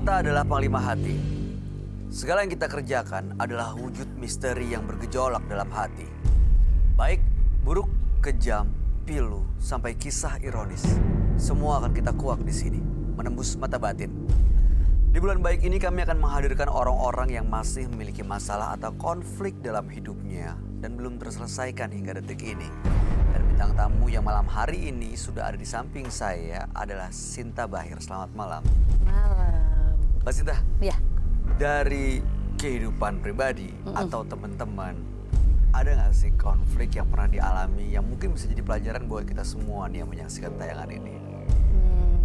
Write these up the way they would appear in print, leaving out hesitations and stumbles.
Mata adalah panglima hati. Segala yang kita kerjakan adalah wujud misteri yang bergejolak dalam hati. Baik, buruk, kejam, pilu, sampai kisah ironis. Semua akan kita kuak di sini, menembus mata batin. Di bulan baik ini kami akan menghadirkan orang-orang yang masih memiliki masalah atau konflik dalam hidupnya dan belum terselesaikan hingga detik ini. Dan bintang tamu yang malam hari ini sudah ada di samping saya adalah Sinta Bahir. Selamat malam. Malam. Mbak Sinta, Ya. dari kehidupan pribadi atau teman-teman, ada nggak sih konflik yang pernah dialami yang mungkin bisa jadi pelajaran buat kita semua nih yang menyaksikan tayangan ini?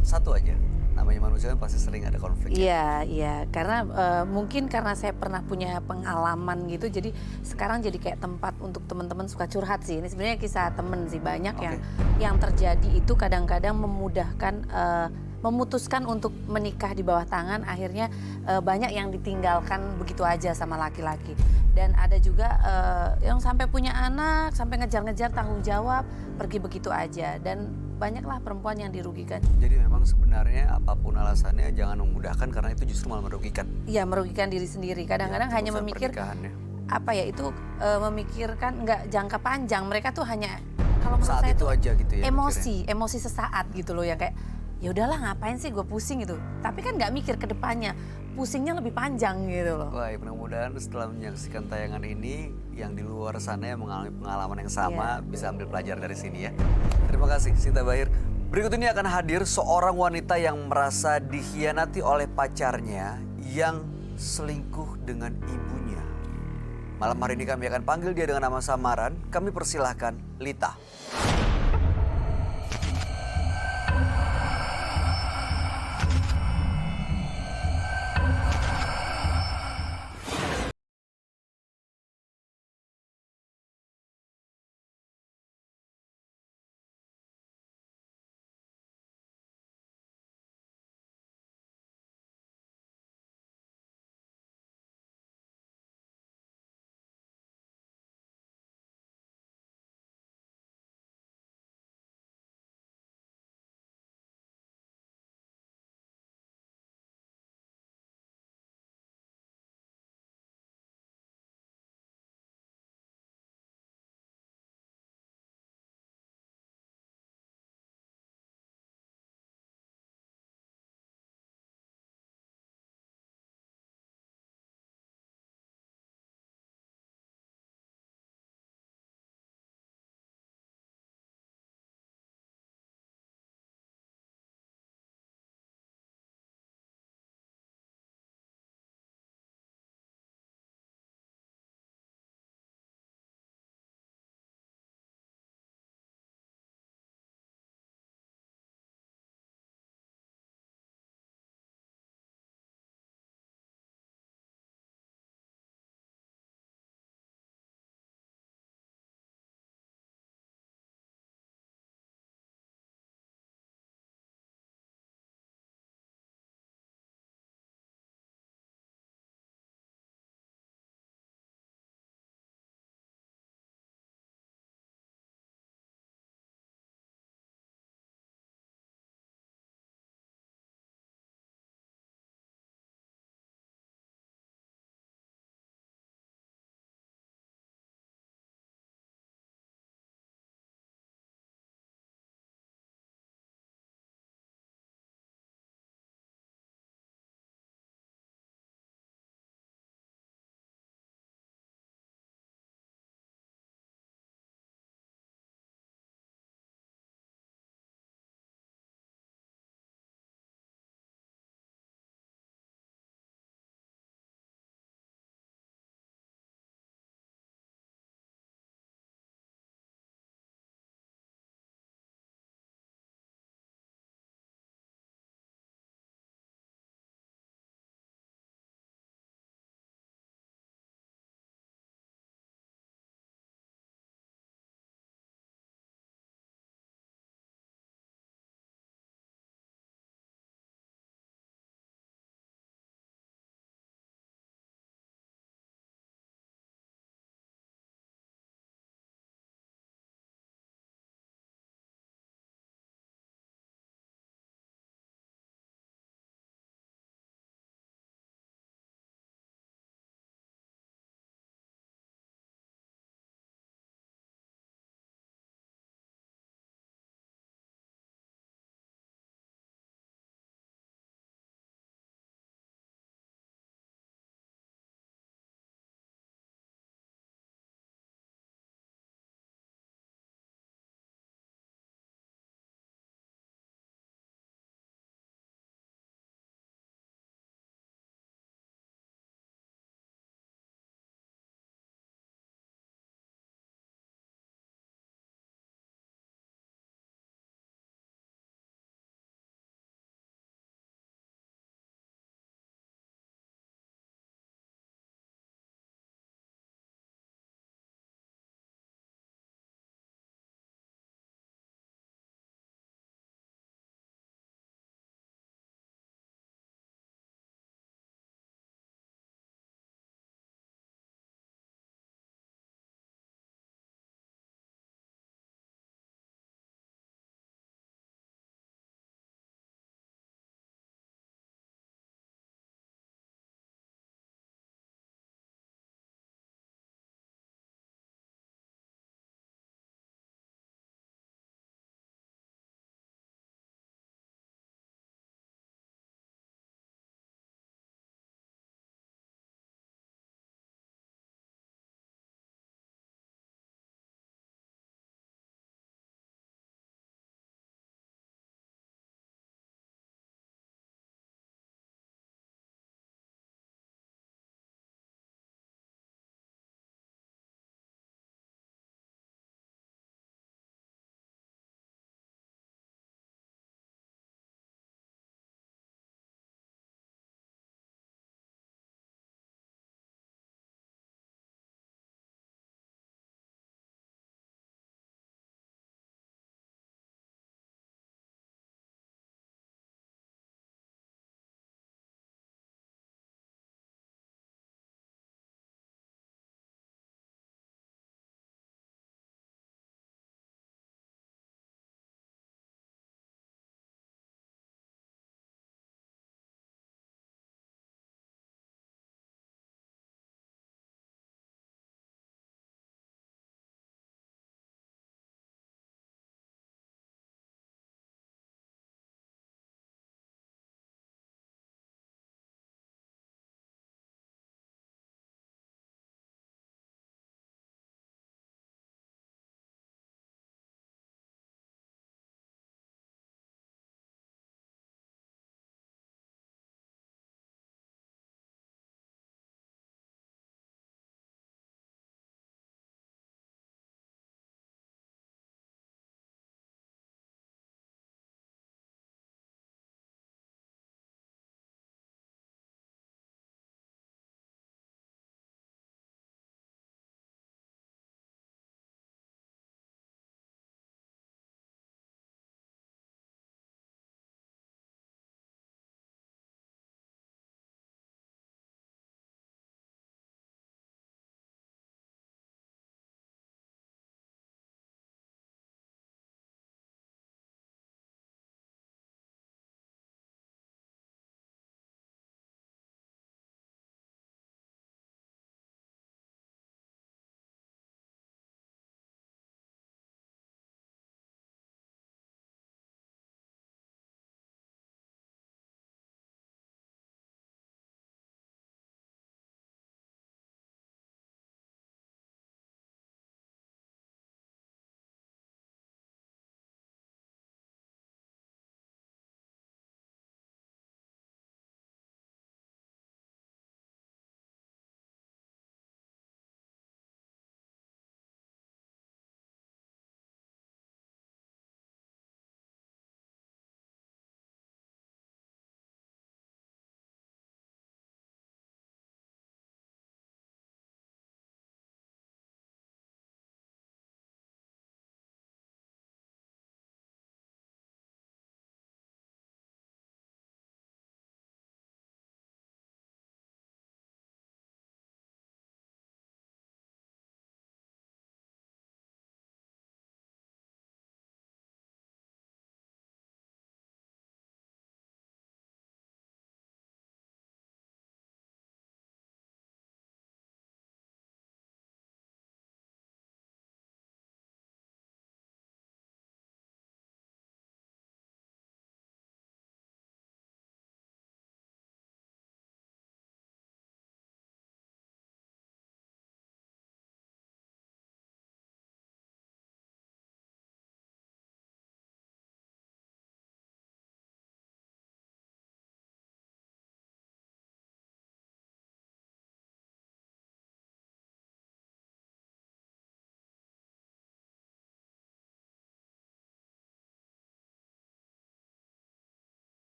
Satu aja, namanya manusia kan pasti sering ada konflik. Iya. Karena mungkin karena saya pernah punya pengalaman gitu, jadi sekarang jadi kayak tempat untuk teman-teman suka curhat sih. Ini sebenarnya kisah temen sih, banyak yang terjadi itu kadang-kadang memudahkan memutuskan untuk menikah di bawah tangan, akhirnya banyak yang ditinggalkan begitu aja sama laki-laki. Dan ada juga yang sampai punya anak, sampai ngejar-ngejar tanggung jawab, pergi begitu aja. Dan banyaklah perempuan yang dirugikan. Jadi memang sebenarnya apapun alasannya jangan memudahkan karena itu justru malah merugikan. Iya, merugikan diri sendiri. Kadang-kadang Ya, hanya urusan memikir pernikahannya. apa ya itu memikirkan nggak jangka panjang. Mereka tuh hanya kalau menurut Saat saya itu tuh aja gitu ya emosi sesaat gitu loh, yang kayak ya udahlah ngapain sih gue pusing gitu. Tapi kan nggak mikir ke depannya, pusingnya lebih panjang gitu loh. Baik, mudah-mudahan setelah menyaksikan tayangan ini yang di luar sana yang mengalami pengalaman yang sama bisa ambil pelajaran dari sini ya. Terima kasih Sinta Bahir. Berikut ini akan hadir seorang wanita yang merasa dikhianati oleh pacarnya yang selingkuh dengan ibunya. Malam hari ini kami akan panggil dia dengan nama samaran. Kami persilahkan Lita.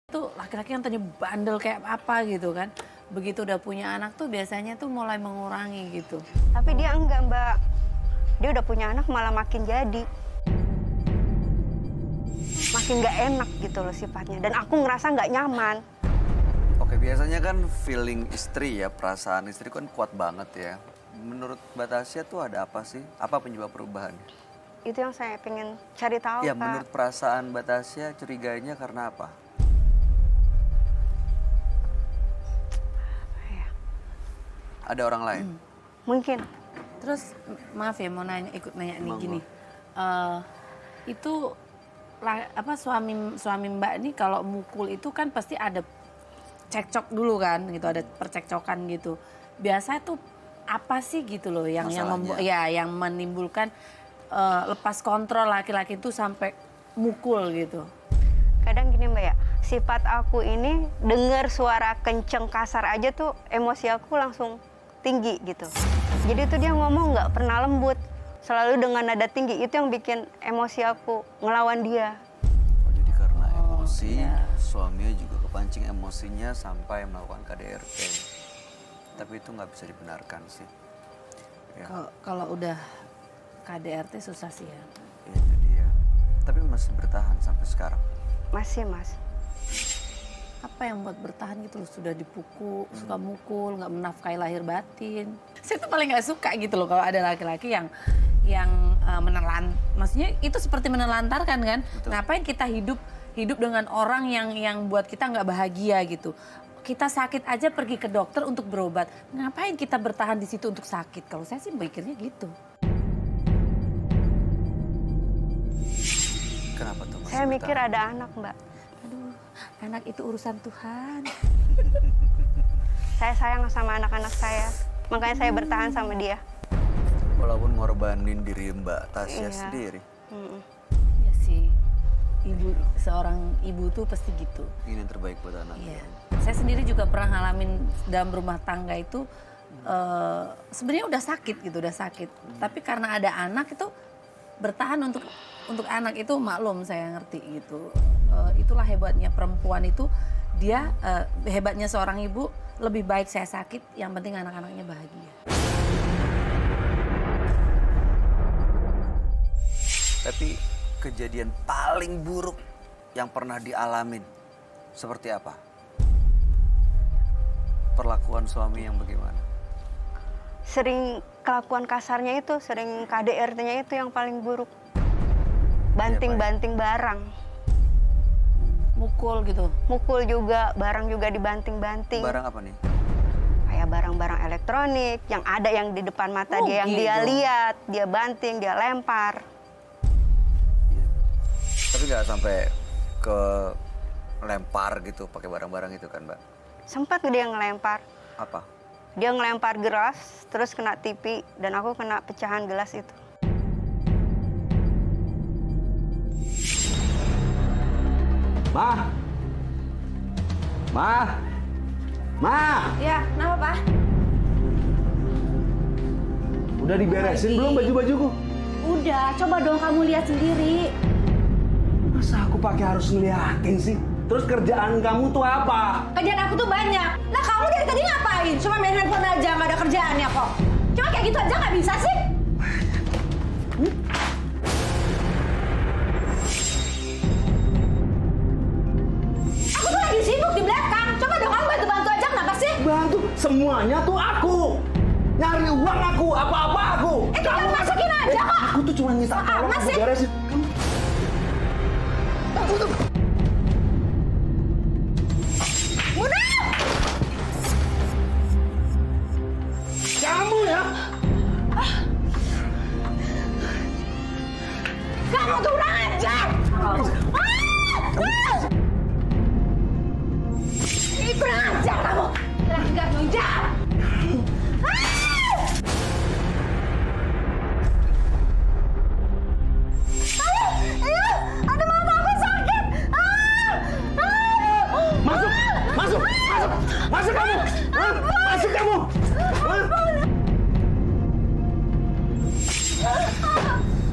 Itu laki-laki yang tadi bandel kayak apa gitu kan. Begitu udah punya anak tuh biasanya tuh mulai mengurangi gitu. Tapi dia enggak, Mbak. Dia udah punya anak malah makin jadi. Makin nggak enak gitu loh sifatnya. Dan aku ngerasa nggak nyaman. Oke, biasanya kan feeling istri ya, perasaan istri kan kuat banget ya. Menurut Mbak Tasya tuh ada apa sih? Apa penyebab perubahannya? Itu yang saya pengen cari tahu, Ya, Pak. menurut perasaan Mbak Tasya curiganya karena apa? Ada orang lain? Mungkin. Terus maaf ya mau nanya, ikut nanya nih Monggo. gini. Itu suami Mbak ini kalau mukul itu kan pasti ada cekcok dulu kan gitu, ada percekcokan gitu. Biasa tuh apa sih gitu loh yang yang menimbulkan lepas kontrol laki-laki itu sampai mukul gitu. Kadang gini, Mbak ya, sifat aku ini dengar suara kenceng kasar aja tuh emosi aku langsung tinggi gitu. Jadi tuh dia ngomong nggak pernah lembut, selalu dengan nada tinggi. Itu yang bikin emosi aku ngelawan dia. Oh, jadi karena emosi, suaminya juga kepancing emosinya sampai melakukan KDRT. Tapi itu nggak bisa dibenarkan sih. Ya, Kalau udah KDRT susah sih ya. itu dia. Tapi masih bertahan sampai sekarang. Masih, Mas. Apa yang buat bertahan gitu loh, sudah dipukul, suka mukul, nggak menafkahi lahir batin. Saya tuh paling nggak suka gitu loh kalau ada laki-laki yang maksudnya itu seperti menelantarkan kan. Betul. Ngapain kita hidup dengan orang yang buat kita nggak bahagia gitu. Kita sakit aja pergi ke dokter untuk berobat. Ngapain kita bertahan di situ untuk sakit? Kalau saya sih mikirnya gitu. Kenapa tuh masih Saya mikir bertahan? ada anak, Mbak. Aduh, anak itu urusan Tuhan. Saya sayang sama anak-anak saya. Makanya saya bertahan sama dia. Walaupun ngorbanin diri Mbak Tasya Iya. sendiri. Mm-mm. Ya sih, seorang ibu tuh pasti gitu. Ingin yang terbaik buat anaknya. Iya. Saya sendiri juga pernah ngalamin dalam rumah tangga itu sebenarnya udah sakit gitu, udah sakit. Tapi karena ada anak itu bertahan untuk anak itu, maklum saya ngerti gitu. Itulah hebatnya perempuan itu, dia hebatnya seorang ibu, lebih baik saya sakit, yang penting anak-anaknya bahagia. Tapi kejadian paling buruk yang pernah dialamin seperti apa? Perlakuan suami yang bagaimana? Sering kelakuan kasarnya itu, sering KDRT-nya itu yang paling buruk. Banting-banting barang. Mukul gitu. Mukul juga, barang juga dibanting-banting. Barang apa nih? Kayak barang-barang elektronik, yang ada yang di depan mata dia, yang dia gitu. lihat, dia banting, dia lempar. Tapi nggak sampai ke lempar gitu pakai barang-barang itu kan, Mbak? Sempat dia ngelempar. Apa? Dia ngelempar gelas, terus kena TV, dan aku kena pecahan gelas itu. Ma! Ma! Ma! Ya, kenapa, Pak? Udah diberesin belum baju-bajuku? Udah, coba dong kamu lihat sendiri. Masa aku pakai harus ngeliatin sih? Terus kerjaan kamu tuh apa? Kerjaan aku tuh banyak. Lah kamu dari tadi ngapain? Cuma main handphone aja, nggak ada kerjaannya kok. Cuma kayak gitu aja nggak bisa sih? Aku tuh lagi sibuk di belakang. Coba dong kamu bantu-bantu aja, kenapa sih? Bantu, semuanya tuh aku. Nyari uang aku, apa-apa aku. Tinggal masukin aja kok. Aku tuh cuma minta tolong amat kamu sih. beresin. Kamu tuh. Kamu ya? Kamu tuh kurang ajar. Ih, kurang ajar kamu. Lagi gak tanggung jawab. Aduh, mata aku sakit. Masuk, masuk, masuk, masuk kamu. Hah? Masuk kamu. Hah?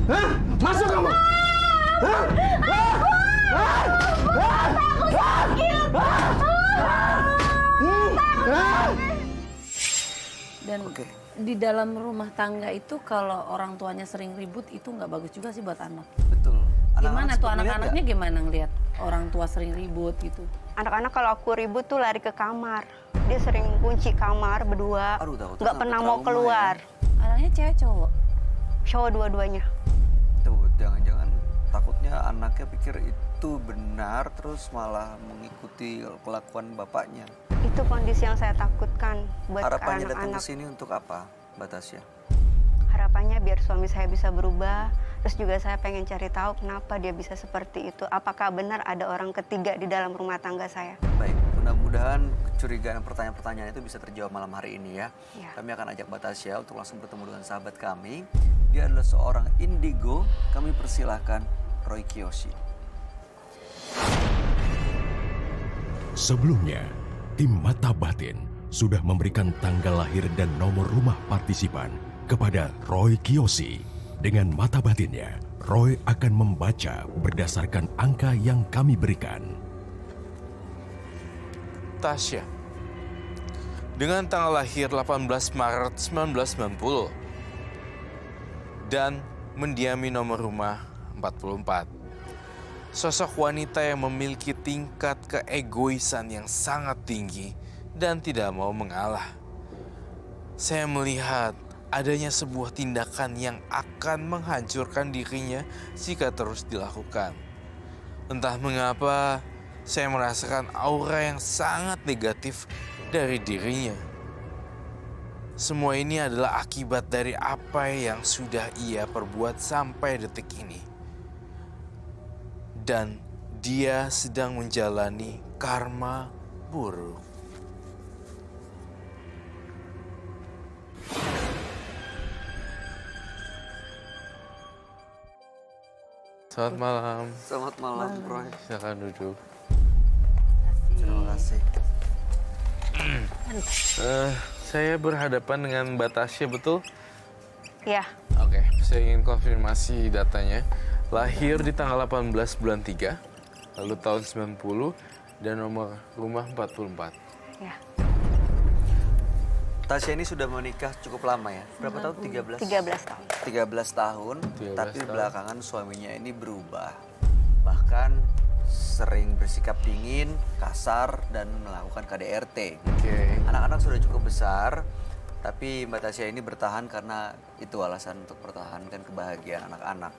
Hah? Masuk kamu. Hah? Hah? Dan di dalam rumah tangga itu kalau orang tuanya sering ribut itu nggak bagus juga sih buat anak. Betul. Gimana tuh sempat ngeliat anak-anaknya nggak? gimana ngelihat orang tua sering ribut gitu? Anak-anak kalau aku ribut tuh lari ke kamar. Dia sering kunci kamar berdua, Aduh, takutnya nggak sampai pernah mau trauma keluar. Anaknya cewek cowok? Cowok dua-duanya. Tuh, jangan-jangan takutnya anaknya pikir itu benar terus malah mengikuti kelakuan bapaknya. Itu kondisi yang saya takutkan buat Harapannya datang ke anak-anak. sini untuk apa, Mbak Tasya? Harapannya biar suami saya bisa berubah. Terus juga saya pengen cari tahu kenapa dia bisa seperti itu. Apakah benar ada orang ketiga di dalam rumah tangga saya? Baik, mudah-mudahan kecurigaan dan pertanyaan-pertanyaan itu bisa terjawab malam hari ini ya. Ya. Kami akan ajak Mbak Tasya untuk langsung bertemu dengan sahabat kami. Dia adalah seorang indigo. Kami persilahkan Roy Kiyoshi. Sebelumnya, tim Mata Batin sudah memberikan tanggal lahir dan nomor rumah partisipan kepada Roy Kiyoshi. Dengan mata batinnya, Roy akan membaca berdasarkan angka yang kami berikan. Tasya, dengan tanggal lahir 18 Maret 1990 dan mendiami nomor rumah 44. Sosok wanita yang memiliki tingkat keegoisan yang sangat tinggi dan tidak mau mengalah. Saya melihat adanya sebuah tindakan yang akan menghancurkan dirinya jika terus dilakukan. Entah mengapa, saya merasakan aura yang sangat negatif dari dirinya. Semua ini adalah akibat dari apa yang sudah ia perbuat sampai detik ini. Dan dia sedang menjalani karma buruk. Selamat malam. Selamat malam, Roy. Silakan duduk. Terima kasih. Saya berhadapan dengan Mbak Tasya, betul? Ya, Oke, saya ingin konfirmasi datanya. Lahir di tanggal 18 bulan 3, lalu tahun 90, dan nomor rumah 44. ya. Tasya ini sudah menikah cukup lama ya? Berapa tahun? 13? 13 tahun. 13 tahun, 13 tapi tahun. belakangan suaminya ini berubah. Bahkan sering bersikap dingin, kasar, dan melakukan KDRT. Oke. Anak-anak sudah cukup besar, tapi Mbak Tasya ini bertahan karena itu alasan untuk pertahankan kebahagiaan anak-anak.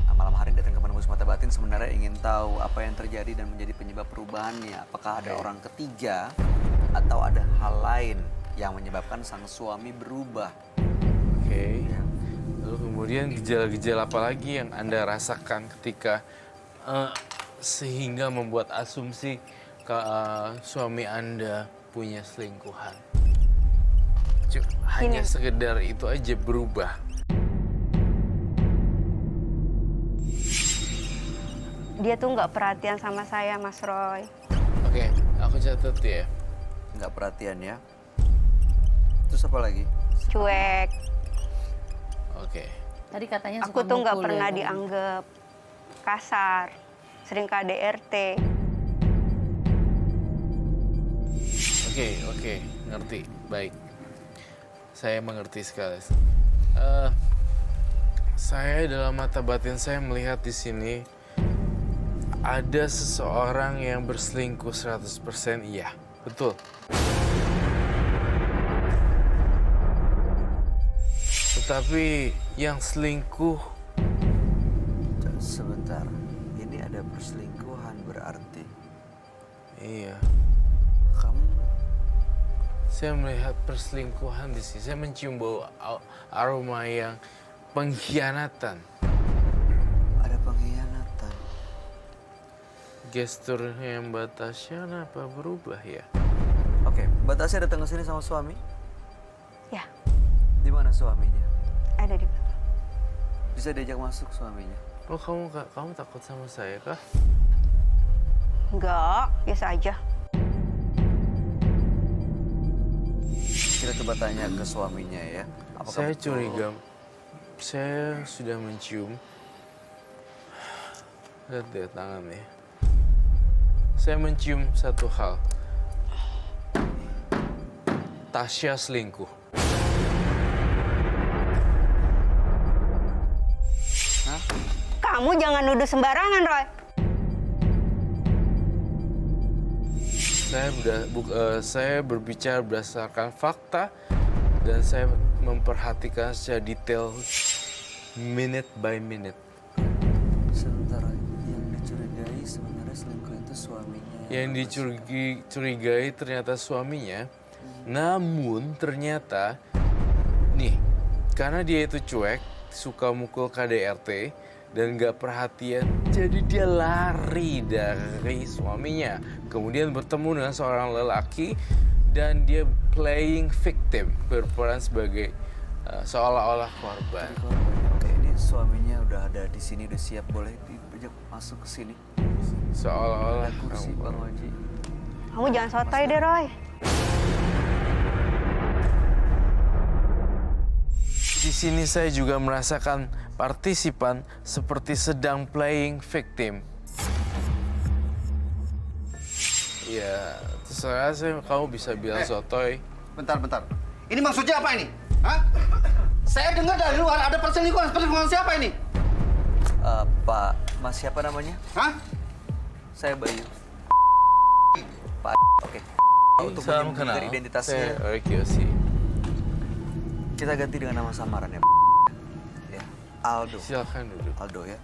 Nah, malam hari datang ke penembus mata batin sebenarnya ingin tahu apa yang terjadi dan menjadi penyebab perubahannya. Apakah ada orang ketiga atau ada hal lain yang menyebabkan sang suami berubah? Oke. Lalu kemudian gejala-gejala apa lagi yang Anda rasakan ketika sehingga membuat asumsi suami Anda punya selingkuhan? Hanya sekedar itu aja berubah. Dia tuh nggak perhatian sama saya, Mas Roy. Oke, aku catat ya. Nggak perhatian ya. Terus apa lagi? Cuek. Oke. Tadi katanya Aku suka tuh nggak mukul pernah ya, Bu? dianggap kasar. Sering KDRT. Oke, ngerti. Baik. Saya mengerti sekali. Saya dalam mata batin saya melihat di sini ada seseorang yang berselingkuh 100%, iya. Betul. Tetapi yang selingkuh, Sebentar, ini ada perselingkuhan berarti. iya. Kamu Saya melihat perselingkuhan di sini. Saya mencium bau aroma yang pengkhianatan. ada pengkhianatan. Gesturnya Mbak Tasya apa berubah ya? Oke, Mbak Tasya datang ke sini sama suami? Ya, Di mana suaminya? ada di belakang. Bisa diajak masuk suaminya? Oh, kamu takut sama saya kah? Enggak, biasa aja. Kita coba tanya ke suaminya ya. Apakah Saya betul? curiga. Saya sudah mencium. Lihat deh tangannya. saya mencium satu hal. Tasya selingkuh. Kamu jangan nuduh sembarangan, Roy. Saya berbicara berdasarkan fakta dan saya memperhatikan secara detail minute by minute. Sebentar, yang dicurigai sebenarnya selingkuh itu suaminya. Yang dicurigai ternyata suaminya, namun ternyata nih, karena dia itu cuek, suka mukul KDRT dan gak perhatian, jadi dia lari dari suaminya. Kemudian bertemu dengan seorang lelaki dan dia playing victim, berperan sebagai seolah-olah korban. Oke, ini suaminya udah ada di sini, udah siap, boleh diajak masuk ke sini. Seolah-olah Ada kursi kamu Bang Oji. Kamu jangan sotoy deh, Roy. Di sini saya juga merasakan partisipan seperti sedang playing victim. Ya, terserah saya, kamu bisa bilang sotoy. Bentar. Ini maksudnya apa ini? Hah? Saya dengar dari luar ada perselingkuhan siapa ini? Pak, Mas siapa namanya? Hah? Saya Bayu. Pak, oke. Untuk Salam kenal. menyembunyikan identitasnya, Saya Roy Kiyoshi. kita ganti dengan nama samaran ya. Ya, Aldo. Silakan duduk. Aldo ya.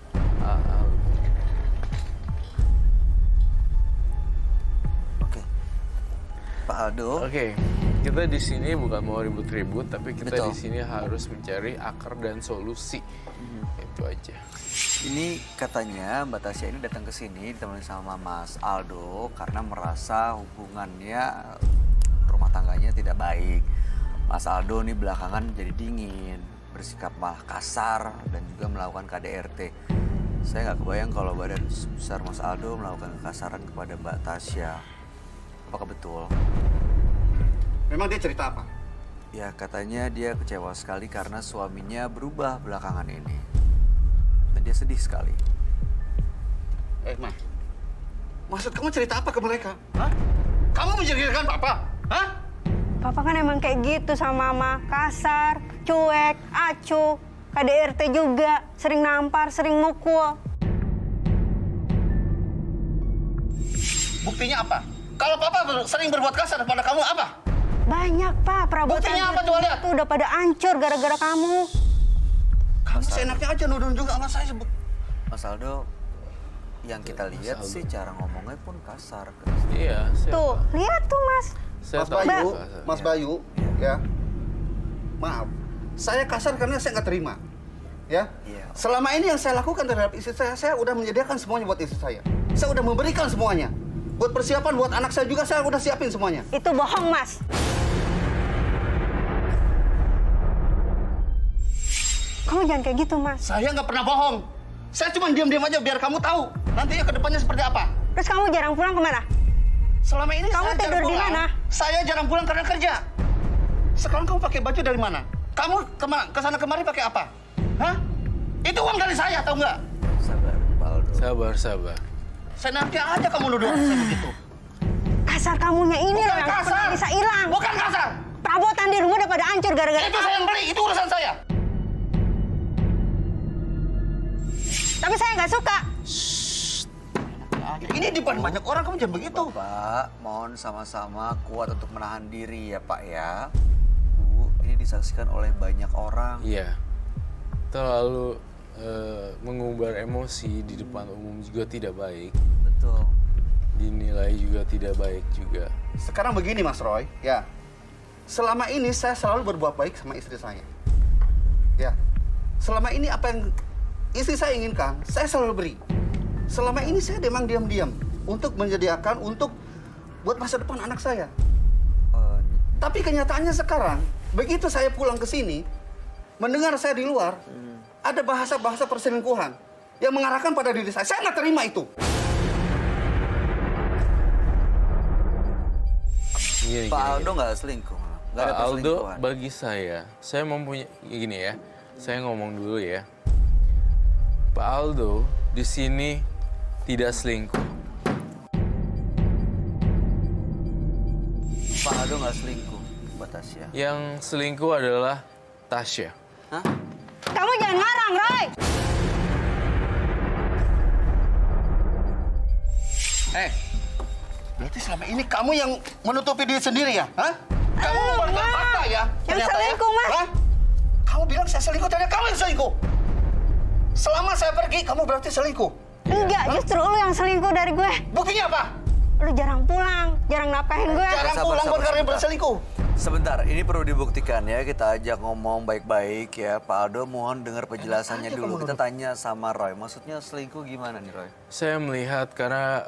Oke. Pak Aldo. Oke, kita di sini bukan mau ribut-ribut, tapi kita Betul. di sini harus mencari akar dan solusi. Itu aja. Ini katanya Mbak Tasya ini datang ke sini ditemani sama Mas Aldo karena merasa hubungannya rumah tangganya tidak baik. Mas Aldo nih belakangan jadi dingin, bersikap malah kasar dan juga melakukan KDRT. Saya nggak kebayang kalau badan besar Mas Aldo melakukan kekasaran kepada Mbak Tasya. Apakah betul? Memang dia cerita apa? Ya katanya dia kecewa sekali karena suaminya berubah belakangan ini. Dan dia sedih sekali. Ma, maksud kamu cerita apa ke mereka? Hah? Kamu menjadikan papa? Hah? Papa kan emang kayak gitu sama Mama. Kasar, cuek, acuh. KDRT juga. Sering nampar, sering mukul. Buktinya apa? Kalau papa sering berbuat kasar kepada kamu apa? Banyak, Pak. Perabotan Buktinya apa tuh, lihat? itu udah pada hancur gara-gara kamu. Kamu seenaknya aja nuduh juga sama saya. Mas Aldo, yang kita lihat sih cara ngomongnya pun kasar. Iya, saya Tuh, tahu. lihat tuh, Mas. Saya Mas tahu Bayu, kasar. Mas Bayu, ya. Maaf, saya kasar karena saya nggak terima. Ya. Iya. Selama ini yang saya lakukan terhadap istri saya udah menyediakan semuanya buat istri saya. Saya udah memberikan semuanya. Buat persiapan buat anak saya juga saya udah siapin semuanya. Itu bohong, Mas. Kamu jangan kayak gitu, Mas. Saya nggak pernah bohong. Saya cuma diam-diam aja biar kamu tahu nantinya ke depannya seperti apa. Terus kamu jarang pulang kemana? Selama ini Kamu saya tidur jarang di pulang. mana? Saya jarang pulang karena kerja. Sekarang kamu pakai baju dari mana? Kamu kesana kemari pakai apa? Hah? Itu uang dari saya, tahu nggak? Sabar, Pak Aldo. Sabar. Saya nanti aja kamu nuduh saya begitu. Kasar kamunya ini loh yang pernah bisa hilang. Bukan kasar. Perabotan di rumah udah pada hancur gara-gara Itu saya yang beli, itu urusan saya. Tapi saya nggak suka. Ini di depan banyak orang, kamu jangan begitu. Pak, mohon sama-sama kuat untuk menahan diri ya Pak ya. Bu, ini disaksikan oleh banyak orang. Iya. Terlalu mengumbar emosi di depan umum juga tidak baik. Betul. Dinilai juga tidak baik juga. Sekarang begini Mas Roy, ya. Selama ini saya selalu berbuat baik sama istri saya. Ya. Selama ini apa yang istri saya inginkan, saya selalu beri. Selama ini saya memang diam-diam untuk menyediakan untuk buat masa depan anak saya. Tapi kenyataannya sekarang, begitu saya pulang ke sini, mendengar saya di luar, ada bahasa-bahasa perselingkuhan yang mengarahkan pada diri saya. Saya nggak terima itu. Gini, Pak gini, Aldo gini. nggak selingkuh. Nggak ada Pak Aldo, perselingkuhan. bagi saya mempunyai gini ya. Saya ngomong dulu ya. Pak Aldo di sini tidak selingkuh. selingkuh, Mbak Tasya? Yang selingkuh adalah Tasya. Hah? Kamu jangan ngarang, Roy. Berarti selama ini kamu yang menutupi diri sendiri ya? Hah? Kamu membalikan fakta ya? Yang ternyata selingkuh, Mas. Hah? Kamu bilang saya selingkuh, ternyata kamu yang selingkuh. Selama saya pergi, kamu berarti selingkuh. Enggak, justru lu yang selingkuh dari gue. Buktinya apa? Lu jarang pulang, jarang nafkahin gue. Jarang pulang karena berselingkuh. Sebentar, ini perlu dibuktikan ya. Kita ajak ngomong baik-baik ya. Pak Aldo mohon dengar penjelasannya dulu. Kita tanya sama Roy. Maksudnya selingkuh gimana nih Roy? Saya melihat karena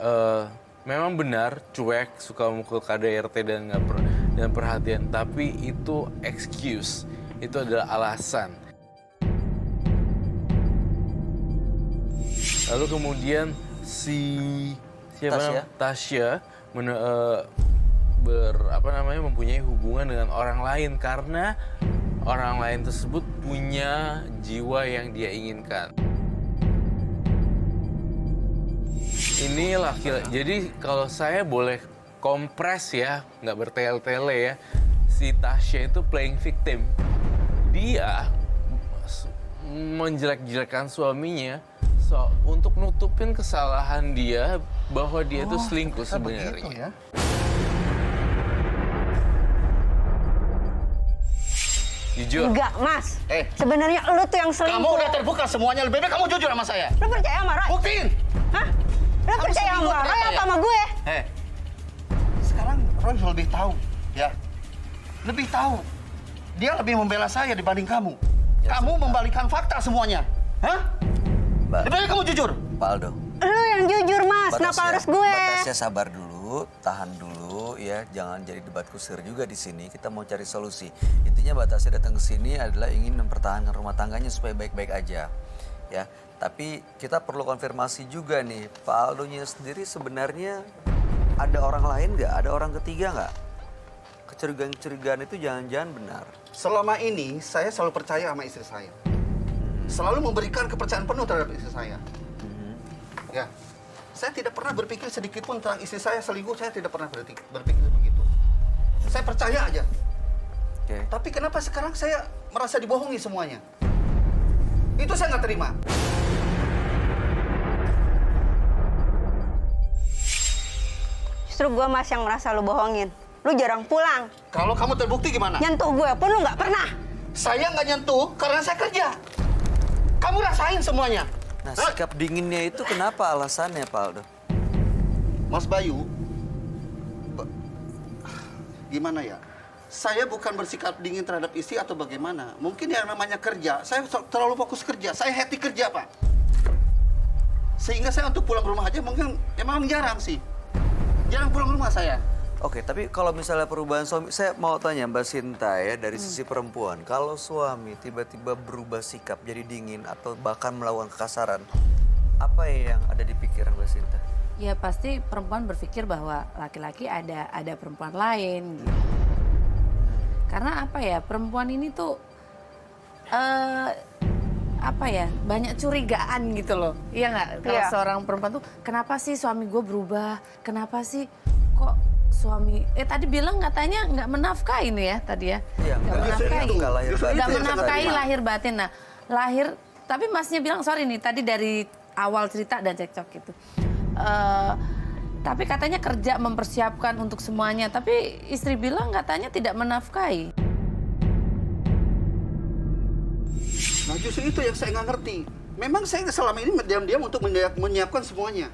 memang benar cuek, suka mukul KDRT dan dan perhatian. Tapi itu excuse, itu adalah alasan. Lalu kemudian Tasya mempunyai hubungan dengan orang lain karena orang lain tersebut punya jiwa yang dia inginkan. Ini laki-laki. Jadi kalau saya boleh kompres ya, nggak bertele-tele ya, si Tasya itu playing victim. Dia menjelek-jelekan suaminya untuk nutupin kesalahan dia bahwa dia itu selingkuh sebenarnya. Begitu ya? Jujur. Enggak, Mas. Sebenarnya lu tuh yang selingkuh. Kamu udah terbuka semuanya. Lebih baik kamu jujur sama saya. Lu percaya sama Roy? Buktiin. Hah? Lu percaya sama Roy ternyata apa ya? sama gue? Sekarang Roy lebih tahu, ya. Lebih tahu. Dia lebih membela saya dibanding kamu. Ya, Kamu membalikan fakta semuanya. Hah? Mbak, Lebih baik kamu jujur. Pak Aldo. Lu yang jujur, Mas. Mbak Kenapa Tasya, harus gue? Mbak Tasya sabar dulu, tahan dulu ya. Jangan jadi debat kusir juga di sini. Kita mau cari solusi. Intinya Mbak Tasya datang ke sini adalah ingin mempertahankan rumah tangganya supaya baik-baik aja. Ya, tapi kita perlu konfirmasi juga nih, Pak Aldonya sendiri sebenarnya ada orang lain nggak? Ada orang ketiga nggak? Kecurigaan-kecurigaan itu jangan-jangan benar. Selama ini saya selalu percaya sama istri saya. Selalu memberikan kepercayaan penuh terhadap istri saya. Ya, saya tidak pernah berpikir sedikit pun tentang istri saya selingkuh. Saya tidak pernah berpikir begitu. Saya percaya aja. Oke. Tapi kenapa sekarang saya merasa dibohongi semuanya? Itu saya nggak terima. Justru gue, Mas, yang merasa lu bohongin. Lu jarang pulang. Kalau kamu terbukti gimana? Nyentuh gue pun lu nggak pernah. Saya nggak nyentuh karena saya kerja. Kamu rasain semuanya. Nah, sikap dinginnya itu kenapa alasannya, Pak Aldo? Mas Bayu, gimana ya? Saya bukan bersikap dingin terhadap istri atau bagaimana. Mungkin yang namanya kerja, saya terlalu fokus kerja. Saya happy kerja, Pak. Sehingga saya untuk pulang rumah aja mungkin emang jarang sih. Jarang pulang rumah saya. Oke, tapi kalau misalnya perubahan suami, saya mau tanya Mbak Sinta ya, dari sisi perempuan. Kalau suami tiba-tiba berubah sikap jadi dingin atau bahkan melakukan kekasaran, apa yang ada di pikiran Mbak Sinta? Ya pasti perempuan berpikir bahwa laki-laki ada perempuan lain gitu. Karena apa ya, perempuan ini tuh apa ya, banyak curigaan gitu loh. Iya nggak? Kalau Iya. seorang perempuan tuh, kenapa sih suami gue berubah? Kenapa sih kok suami tadi bilang katanya nggak menafkahi nih ya tadi ya? Iya, nggak nggak menafkahi. itu, nggak lahir batin. Nggak Itu yang saya menafkahi terima. lahir batin. Nah, lahir, tapi masnya bilang sorry nih tadi dari awal cerita dan cekcok gitu. Tapi katanya kerja mempersiapkan untuk semuanya. Tapi istri bilang katanya tidak menafkahi. Nah justru itu yang saya nggak ngerti. Memang saya selama ini diam-diam untuk menyiapkan semuanya.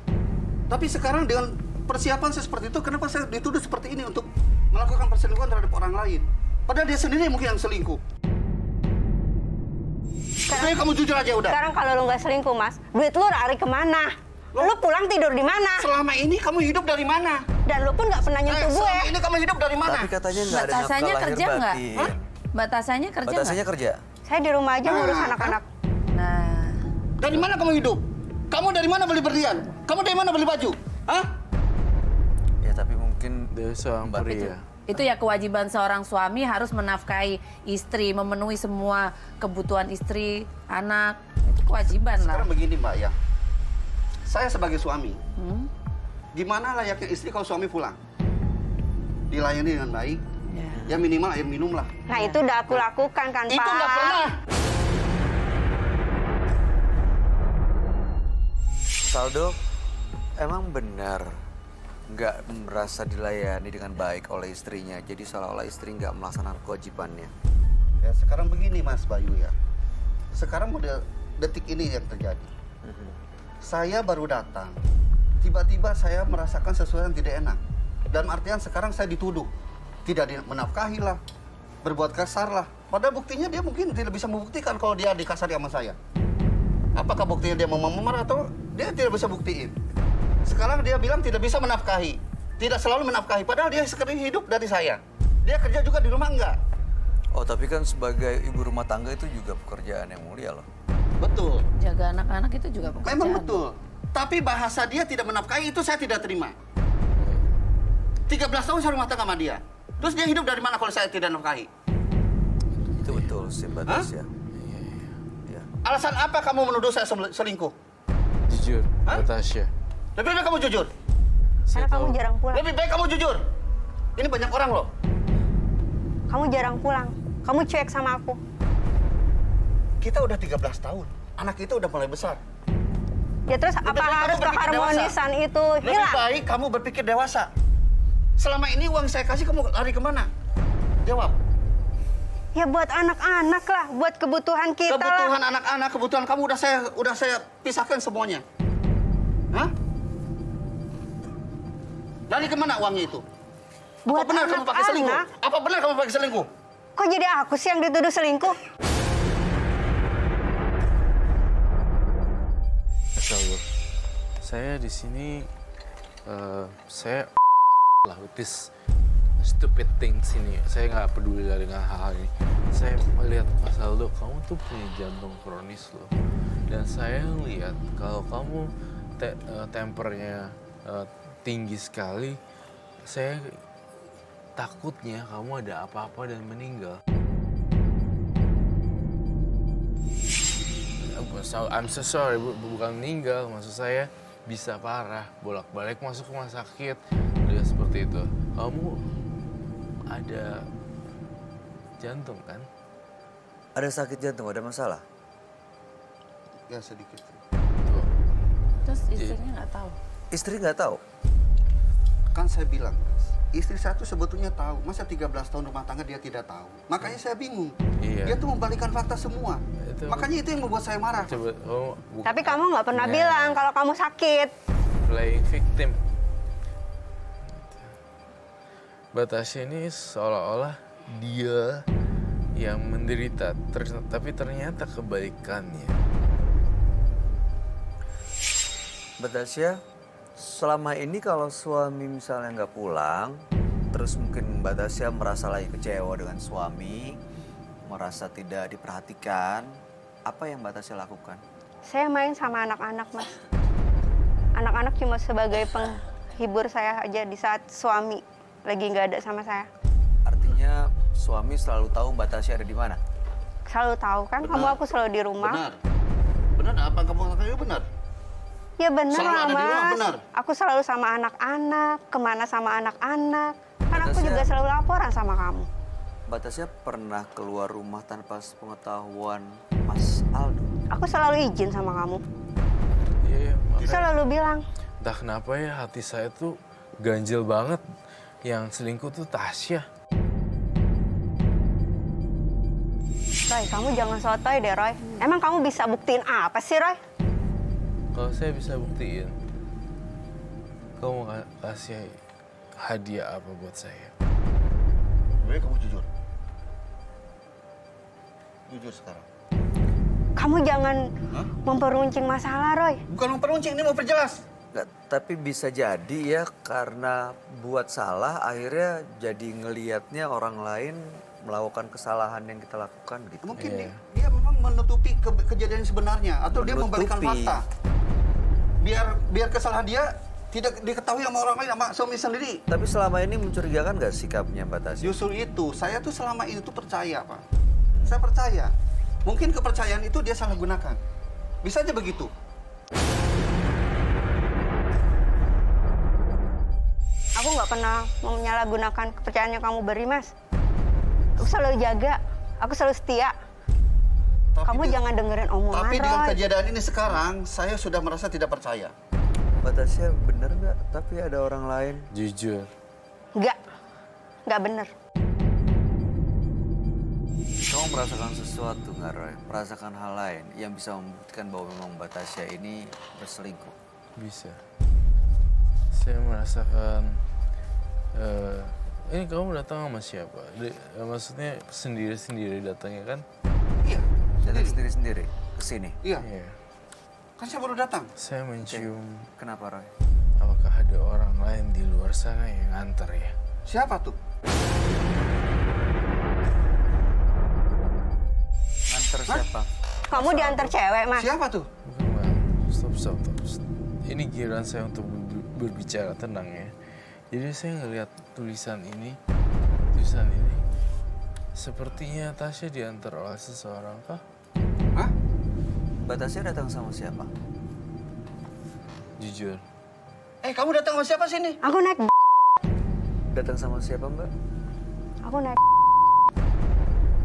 Tapi sekarang dengan persiapan saya seperti itu, kenapa saya dituduh seperti ini untuk melakukan perselingkuhan terhadap orang lain? Padahal dia sendiri mungkin yang selingkuh. Sekarang kamu jujur aja udah. Sekarang kalau lu nggak selingkuh, Mas, duit lu lari kemana? Lu pulang tidur di mana? Selama ini kamu hidup dari mana? Dan lu pun nggak pernah nyentuh gue. Selama ini kamu hidup dari mana? Tapi katanya nggak ada nafkah Batasannya lahir kerja nggak? batin. Hah? Batasannya kerja Batasannya nggak? kerja? Saya di rumah aja ngurus anak-anak. Nah, Dari mana kamu hidup? Kamu dari mana beli berlian? Kamu dari mana beli baju? Hah? Ya tapi mungkin Dia seorang Mbak pria. itu ya kewajiban seorang suami harus menafkahi istri, memenuhi semua kebutuhan istri, anak. Itu kewajiban lah. Sekarang begini Mbak ya. Saya sebagai suami, gimana layaknya istri kalau suami pulang? Dilayani dengan baik, Ya minimal air minum lah. Nah itu udah aku lakukan kan Pak. Itu nggak pernah. Saldo, emang benar nggak merasa dilayani dengan baik oleh istrinya, jadi seolah-olah istri nggak melaksanakan kewajibannya. Ya sekarang begini Mas Bayu ya. Sekarang model detik ini yang terjadi. Saya baru datang. Tiba-tiba saya merasakan sesuatu yang tidak enak. Dan artian sekarang saya dituduh. Tidak menafkahi lah. Berbuat kasar lah. Padahal buktinya dia mungkin tidak bisa membuktikan kalau dia dikasari sama saya. Apakah buktinya dia mau memar atau dia tidak bisa buktiin. Sekarang dia bilang tidak bisa menafkahi. Tidak selalu menafkahi. Padahal dia sekarang hidup dari saya. Dia kerja juga di rumah enggak. Oh, tapi kan sebagai ibu rumah tangga itu juga pekerjaan yang mulia loh. Betul. Jaga anak-anak itu juga pekerjaan. Memang betul. Tapi bahasa dia tidak menafkahi itu saya tidak terima. 13 tahun saya rumah tangga sama dia. Terus dia hidup dari mana kalau saya tidak nafkahi? Itu betul sih, Batasya. Ya. Alasan apa kamu menuduh saya selingkuh? Jujur, Hah? Batasya. Lebih baik kamu jujur. Saya Karena kamu tahu. jarang pulang. Lebih baik kamu jujur. Ini banyak orang loh. Kamu jarang pulang. Kamu cuek sama aku. Kita udah 13 tahun. Anak kita udah mulai besar. Ya terus Lebih apa baik kamu harus berpikir keharmonisan itu Lebih hilang? baik kamu berpikir dewasa. Selama ini uang saya kasih kamu lari kemana? Jawab. Ya buat anak-anak lah, buat kebutuhan kita Kebutuhan lah. anak-anak, kebutuhan kamu udah saya pisahkan semuanya. Hah? Lari kemana uangnya itu? Buat Apa benar kamu pakai selingkuh? anak-anak? Apa benar kamu pakai selingkuh? Kok jadi aku sih yang dituduh selingkuh? Saldo, saya di sini saya this stupid things ini. Saya nggak peduli lah dengan hal-hal ini. Saya melihat Mas Aldo, kamu tuh punya jantung kronis loh. Dan saya lihat kalau kamu tempernya tinggi sekali, saya takutnya kamu ada apa-apa dan meninggal. I'm so sorry, bukan meninggal, maksud saya bisa parah, bolak-balik masuk rumah sakit, udah seperti itu. Kamu ada jantung kan? Ada sakit jantung, ada masalah? Ya sedikit. Tuh. Terus istrinya nggak tahu. Istri nggak tahu? Kan saya bilang, istri saya tuh sebetulnya tahu. Masa 13 tahun rumah tangga dia tidak tahu? Makanya saya bingung. Iya. Dia tuh membalikan fakta semua. Makanya itu yang membuat saya marah. Coba, Tapi kamu nggak pernah Ya. bilang kalau kamu sakit. playing victim. Batasya ini seolah-olah dia yang menderita, tapi ternyata kebalikannya. Batasya, selama ini kalau suami misalnya nggak pulang, terus mungkin Batasya merasa lagi kecewa dengan suami, merasa tidak diperhatikan, apa yang Batasya lakukan? Saya main sama anak-anak, Mas. Anak-anak cuma sebagai penghibur saya aja di saat suami lagi nggak ada sama saya. Artinya suami selalu tahu Batasya ada di mana? Selalu tahu kan, kamu Benar. aku selalu di rumah. Benar. Benar apa yang kamu lakukan itu benar? Ya benar Selalu lah, ada di rumah, Mas. benar. Aku selalu sama anak-anak, kemana sama anak-anak. Kan aku Batasnya- juga selalu laporan sama kamu. Batasya pernah keluar rumah tanpa sepengetahuan Mas Aldo? Aku selalu izin sama kamu. Iya, makanya Selalu bilang, entah kenapa ya hati saya tuh ganjil banget. Yang selingkuh tuh Tasya. Roy, kamu jangan sotoy deh, Roy. Emang kamu bisa buktiin apa sih, Roy? Kalau saya bisa buktiin, kamu mau kasih hadiah apa buat saya? Baik kamu jujur. Jujur sekarang. Kamu jangan Hah? memperuncing masalah, Roy. Bukan memperuncing, ini mau perjelas. Nggak, tapi bisa jadi ya karena buat salah akhirnya jadi ngelihatnya orang lain melakukan kesalahan yang kita lakukan gitu. Mungkin Iya. dia memang menutupi kejadian sebenarnya atau dia membalikan Menutupi. fakta. Biar kesalahan dia tidak diketahui sama orang lain, sama suami sendiri. Tapi selama ini mencurigakan nggak sikapnya Mbak Tasya? Justru itu, saya tuh selama ini tuh percaya, Pak. Saya percaya. Mungkin kepercayaan itu dia salah gunakan. Bisa aja begitu. Aku nggak pernah menyalahgunakan kepercayaan yang kamu beri, Mas. Aku selalu jaga, aku selalu setia. Kamu jangan dengerin omongan Tapi dengan Roy. kejadian ini sekarang, saya sudah merasa tidak percaya. Mbak Tasya bener nggak? Tapi ada orang lain. Jujur. Nggak bener. Kamu merasakan sesuatu nggak, Roy? Merasakan hal lain yang bisa membuktikan bahwa memang Mbak Tasya ini berselingkuh? Bisa. Saya merasakan ini kamu datang sama siapa? Maksudnya sendiri-sendiri datangnya kan? Iya. Datang sendiri-sendiri ke sini? Iya. Iya. Kan saya baru datang. Saya mencium Kenapa, Roy? apakah ada orang lain di luar sana yang nganter ya? Siapa tuh? Nganter siapa? Kamu diantar cewek, Mas. Siapa tuh? Bukan, Mbak. Stop. Ini giliran saya untuk berbicara, tenang ya. Jadi saya ngelihat tulisan ini. Sepertinya Tasya diantar oleh seseorang kah? Hah? Mbak Tasya datang sama siapa? Jujur. Kamu datang sama siapa sini? Aku naik. Datang sama siapa, Mbak? Aku naik.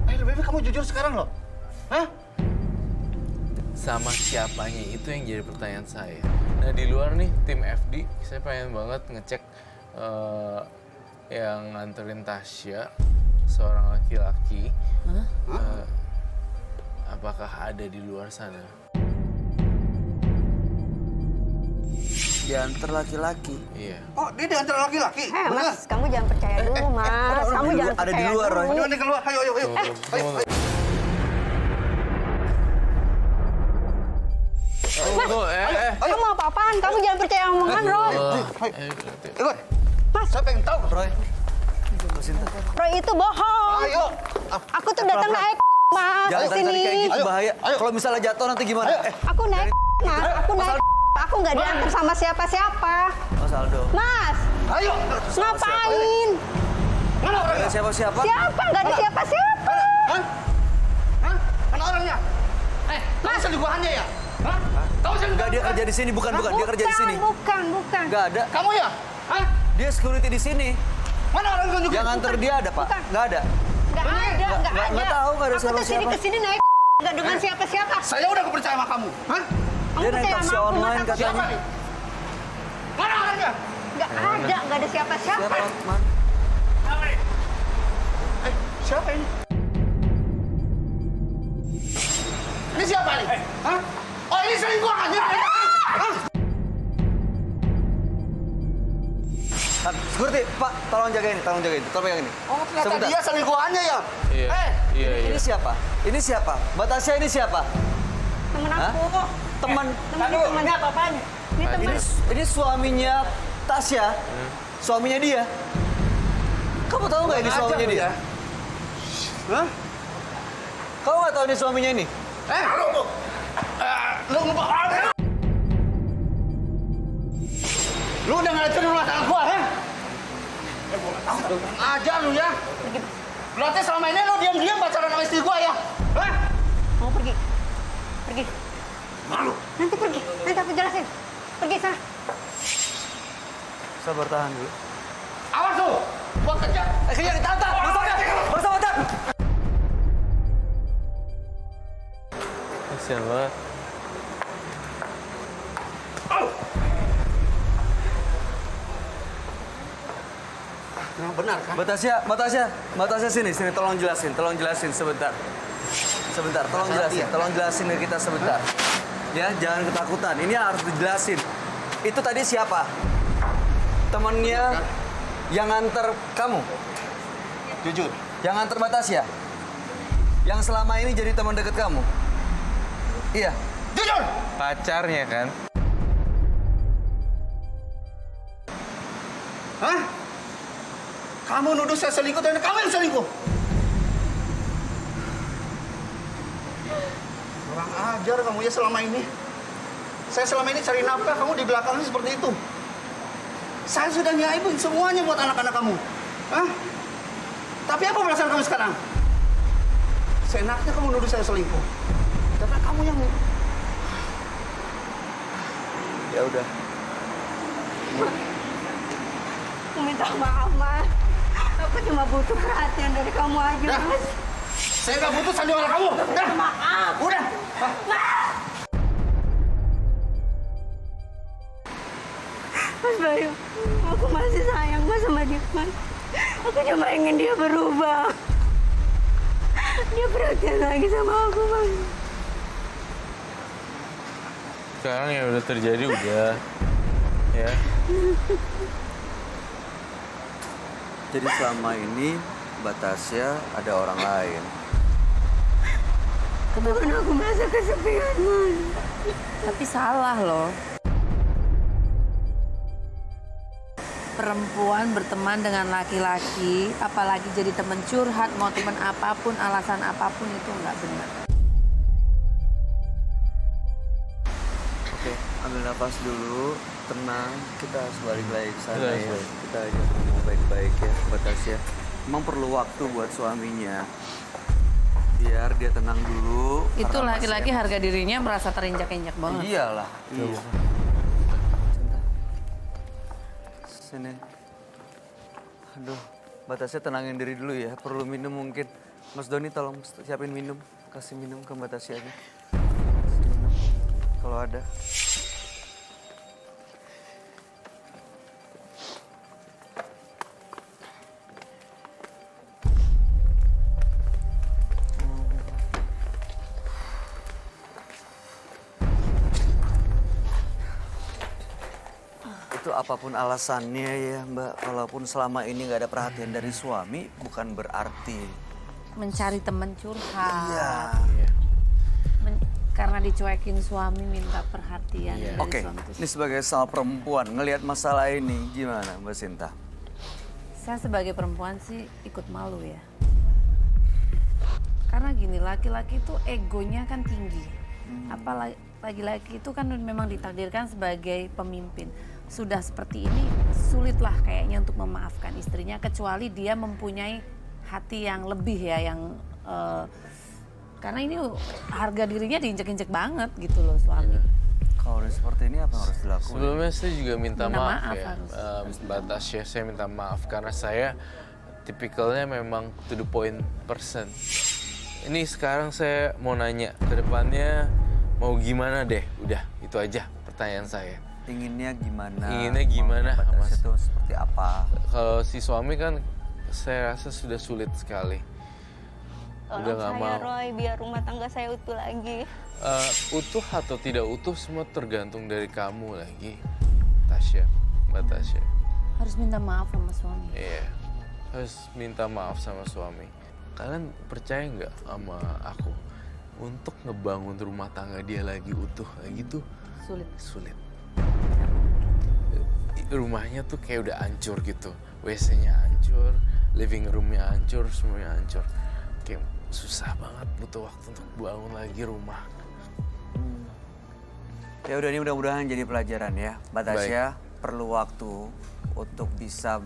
Lebih baik kamu jujur sekarang loh. Hah? Sama siapanya itu yang jadi pertanyaan saya. Nah di luar nih tim FD, saya pengen banget ngecek yang nganterin Tasya, seorang laki-laki. Apakah ada di luar sana? Diantar laki-laki. Iya. Oh, dia diantar laki-laki? Mas, kamu jangan percaya dulu, Mas. Kamu jangan ada di percaya luar, Roy. dulu. Ayo, keluar. Ayo. Kamu mau apa-apaan? Kamu jangan percaya omongan, Roy. Ikut. Mas. Saya pengen tahu. Roy. Sinta. Roy itu bohong. Ayo. Aku tuh datang naik, Mas, Jangan ke tarik kayak sini. gitu, bahaya. Ayo. Kalau misalnya jatuh nanti gimana? Aku naik, Mas. Aku naik. Aku nggak diantar sama siapa-siapa. Mas Aldo. Mas, Ayo. ngapain? Mana orangnya? Siapa-siapa? Siapa? Nggak ada siapa-siapa. Hah? Mana orangnya? Kamu selingkuhannya ya? Hah? Kamu selingkuhan? Enggak, dia kerja di sini, bukan. Dia kerja di sini. Bukan. Enggak ada. Kamu ya? Hah? Dia security di sini. Mana orang yang tunjukin? Yang nganter dia ada, Pak? Bukan. Enggak ada. Nggak ada. Nggak tahu, nggak ada Aku tuh siapa-siapa. kesini naik, nggak dengan siapa-siapa. Saya udah kepercaya sama kamu. Hah? Kamu Dia naik percaya taksi sama aku, Mas? online Aku katanya. Siapa nih? Mana orangnya? nggak ada, nggak ada siapa-siapa. Siapa, Man? Siapa ini? Ini siapa nih? Hah? Oh, ini selingkuhannya. Security, Pak, tolong jagain, tolong pegang ini. Oh, ternyata Sebentar. dia selingkuhannya ya? Iya. Iya. Ini siapa? Ini siapa? Mbak Tasya ini siapa? Temen Hah? aku. Teman. Temennya apa-apaan? Ini temen. Ini suaminya Tasya. Suaminya dia. Kamu tahu nggak ini Kurang suaminya ajar lu dia? ya. Hah? Kamu nggak tahu ini suaminya ini? Lu ngomong. Lu udah ngancurin rumah tangga gua, ha? Ajar lu ya. Berarti selama ini lu diam-diam pacaran sama istri gua ya? Hah? Mau pergi. Malu. Nanti pergi. Nanti aku jelasin. Pergi sana. Sabar, tahan dulu. Awas lu. Gua kejar. Kejar, tahan. Bersama, tahan. Kasian banget. Yang benar kan? Mbak Tasya sini, tolong jelasin sebentar. Tolong jelasin ke kita sebentar. Ya, jangan ketakutan. Ini harus dijelasin. Itu tadi siapa? Temennya yang nganter kamu? Jujur. Yang nganter Mbak Tasya? Yang selama ini jadi teman dekat kamu? Iya. Jujur. Pacarnya kan? Hah? Kamu nuduh saya selingkuh dan kamu yang selingkuh. Kurang ajar kamu ya selama ini. Saya selama ini cari nafkah, kamu di belakangnya seperti itu. Saya sudah nyiapin semuanya buat anak-anak kamu. Hah? Tapi apa perasaan kamu sekarang? Seenaknya kamu nuduh saya selingkuh. Karena kamu yang... Ya udah. Aku minta maaf, Mas. Aku cuma butuh perhatian dari kamu aja, Dah. Mas. Saya nggak butuh sandiwara kamu. Dah. Maaf. Udah. Mas Bayu, aku masih sayang Mas sama dia, Mas. Aku cuma ingin dia berubah. Dia perhatian lagi sama aku, Mas. Sekarang yang udah terjadi udah. Ya. Jadi selama ini Mbak Tasya ada orang lain. Karena aku merasa kesepian, Mas. Tapi salah loh. Perempuan berteman dengan laki-laki, apalagi jadi teman curhat, mau teman apapun, alasan apapun itu nggak benar. Oke, ambil nafas dulu, tenang. Kita harus balik lagi ke sana Kita ya. harus Kita aja ngomong baik-baik ya, Mbak Tasya. Emang perlu waktu buat suaminya. Biar dia tenang dulu. Itu karena laki-laki masih- harga dirinya merasa terinjak-injak banget. Iyalah. Iya. Sini. Aduh, Mbak Tasya tenangin diri dulu ya. Perlu minum mungkin. Mas Doni tolong siapin minum. Kasih minum ke Mbak Tasya aja. Kasih minum. Kalau ada. Itu apapun alasannya ya Mbak, walaupun selama ini nggak ada perhatian dari suami, bukan berarti. Mencari teman curhat. Iya. Iya. Karena dicuekin suami minta perhatian dari Oke, suami. Terus ini sebagai sama perempuan, ngelihat masalah ini gimana Mbak Sinta? saya sebagai perempuan sih ikut malu ya. Karena gini, laki-laki itu egonya kan tinggi. Apalagi laki-laki itu kan memang ditakdirkan sebagai pemimpin. Sudah seperti ini, sulitlah kayaknya untuk memaafkan istrinya, kecuali dia mempunyai hati yang lebih ya, yang karena ini harga dirinya diinjek-injek banget gitu loh suami. Kalau udah seperti ini apa yang harus dilakukan? Sebelumnya saya juga minta Minta maaf maaf ya, harus. Mbak Tasya. Saya minta maaf karena saya tipikalnya memang to the point person. Ini sekarang saya mau nanya, ke depannya mau gimana deh? Udah, itu aja pertanyaan saya. Inginnya gimana? Inginnya gimana, Mau Mbak Tasya Mas? itu seperti apa? Kalau si suami kan saya rasa sudah sulit sekali. Udah Tolong nggak saya, mau. Roy, biar rumah tangga saya utuh lagi. Utuh atau tidak utuh semua tergantung dari kamu lagi, Tasya, Mbak Tasya. Harus minta maaf sama suami. Iya, harus minta maaf sama suami. Kalian percaya nggak sama aku? Untuk ngebangun rumah tangga dia lagi utuh lagi tuh Sulit. sulit. Rumahnya tuh kayak udah hancur gitu. WC-nya hancur, living room-nya hancur, semuanya hancur. Kayak susah banget, butuh waktu untuk bangun lagi rumah. Ya udah, ini mudah-mudahan jadi pelajaran ya. Mbak Tasya perlu waktu untuk bisa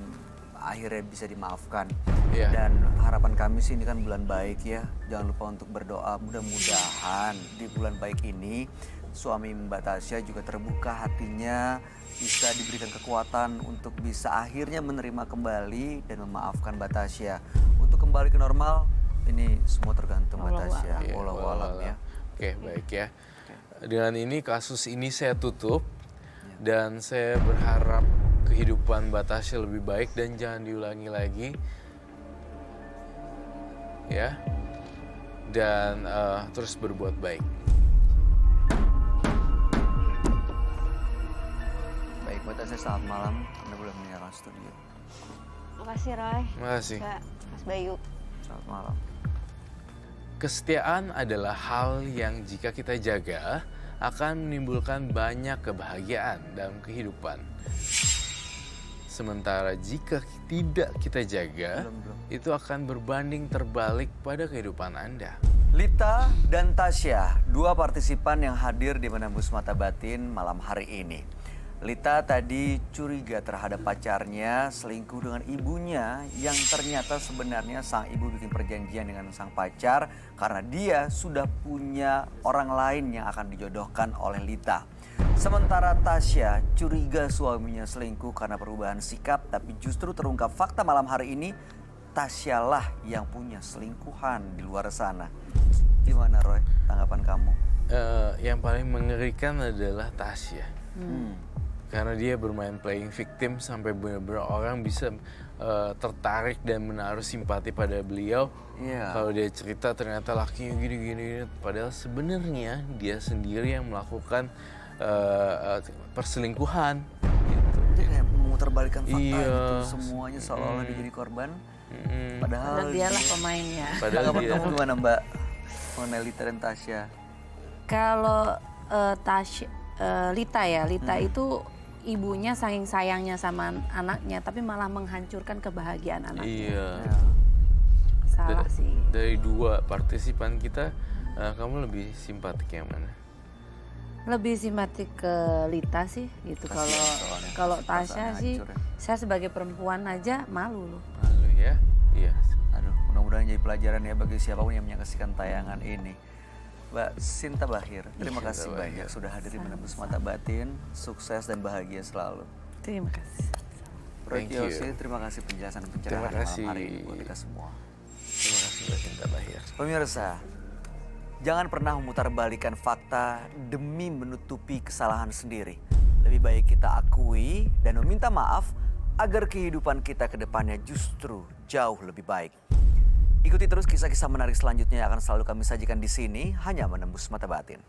akhirnya bisa dimaafkan. Iya. Dan harapan kami sih ini kan bulan baik ya. Jangan lupa untuk berdoa. Mudah-mudahan di bulan baik ini suami Mbak Tasya juga terbuka hatinya, bisa diberikan kekuatan untuk bisa akhirnya menerima kembali dan memaafkan Mbak Tasya. Untuk kembali ke normal, ini semua tergantung Mbak Tasya. Iya, Wallahu alam ya. Oke, baik ya. Dengan ini kasus ini saya tutup dan saya berharap kehidupan Mbak Tasya lebih baik dan jangan diulangi lagi. Ya. Dan terus berbuat baik. Baik, Mbak Tasya, selamat malam. Anda boleh meninggalkan studio. Makasih, Roy. Makasih. Mbak, Mas Bayu. Selamat malam. Kesetiaan adalah hal yang jika kita jaga akan menimbulkan banyak kebahagiaan dalam kehidupan. Sementara jika tidak kita jaga, itu akan berbanding terbalik pada kehidupan Anda. Lita dan Tasya, dua partisipan yang hadir di Menembus Mata Batin malam hari ini. Lita tadi curiga terhadap pacarnya selingkuh dengan ibunya yang ternyata sebenarnya sang ibu bikin perjanjian dengan sang pacar karena dia sudah punya orang lain yang akan dijodohkan oleh Lita. Sementara Tasya curiga suaminya selingkuh karena perubahan sikap, tapi justru terungkap fakta malam hari ini, Tasya lah yang punya selingkuhan di luar sana. Gimana Roy, tanggapan kamu? Yang paling mengerikan adalah Tasya. Karena dia bermain playing victim sampai benar-benar orang bisa tertarik dan menaruh simpati pada beliau. Iya. Kalau dia cerita ternyata lakinya gini-gini, padahal sebenarnya dia sendiri yang melakukan perselingkuhan. Gitu. Dia kayak memutarbalikkan fakta Iya. gitu, semuanya seolah-olah dia jadi korban. Padahal Dialah pemainnya. Padahal tanggapan dia kamu gimana Mbak? Mengenai Lita dan Tasya. Kalau Lita itu ibunya saking sayangnya sama anaknya, tapi malah menghancurkan kebahagiaan anaknya. Iya. Salah sih. Dari dua partisipan kita, kamu lebih simpatik yang mana? Lebih simpatik ke Lita sih gitu. soalnya Kalau perasaannya Tasya sih, hancur ya. saya sebagai perempuan aja malu loh. Malu ya? Iya. Aduh, mudah-mudahan jadi pelajaran ya bagi siapapun yang menyaksikan tayangan ini. Mbak Sinta Bahir, terima kasih Sinta Bahir. banyak sudah hadir di Menembus Mata Batin. Sukses dan bahagia selalu. Terima kasih. Roy Thank you. Kiyoshi, terima kasih penjelasan Terima pencerahan kasih. malam hari ini buat kita semua. Terima kasih Mbak Sinta Bahir. Pemirsa, jangan pernah memutarbalikkan fakta demi menutupi kesalahan sendiri. Lebih baik kita akui dan meminta maaf agar kehidupan kita ke depannya justru jauh lebih baik. Ikuti terus kisah-kisah menarik selanjutnya yang akan selalu kami sajikan di sini, hanya Menembus Mata Batin.